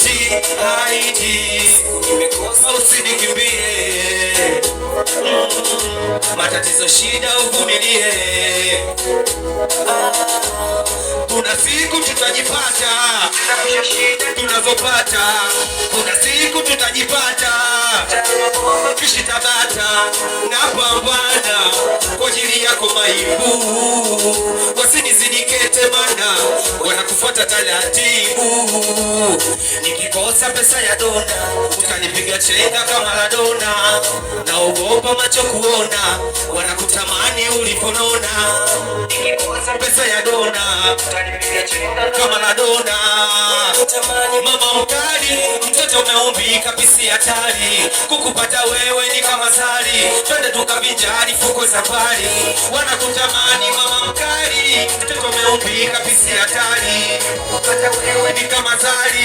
haiti, haiti. Nimekosa usinikimbie, matatizo shida uvumilie. Kuna siku tutajipata, tunazopata. Kuna siku tutajipata, kishitabata na pambana kwa ajili yako maibu. Wasinizidikete mana wanakufuata taratibu. Nikikosa pesa ya dona utanipiga chenga kama Maradona. Naogopa macho kuona wanakutamani uliponona. Nikikosa pesa ya dona utanipiga chenga kama Maradona. Mama mkali, mtoto umeumbika pisi hatari. Kukupata wewe ni kama zari, twende tukavinjari fuko safari. Wanakutamani mama mkali, mtoto umeumbika pisi hatari. Kukupata wewe ni kama zari,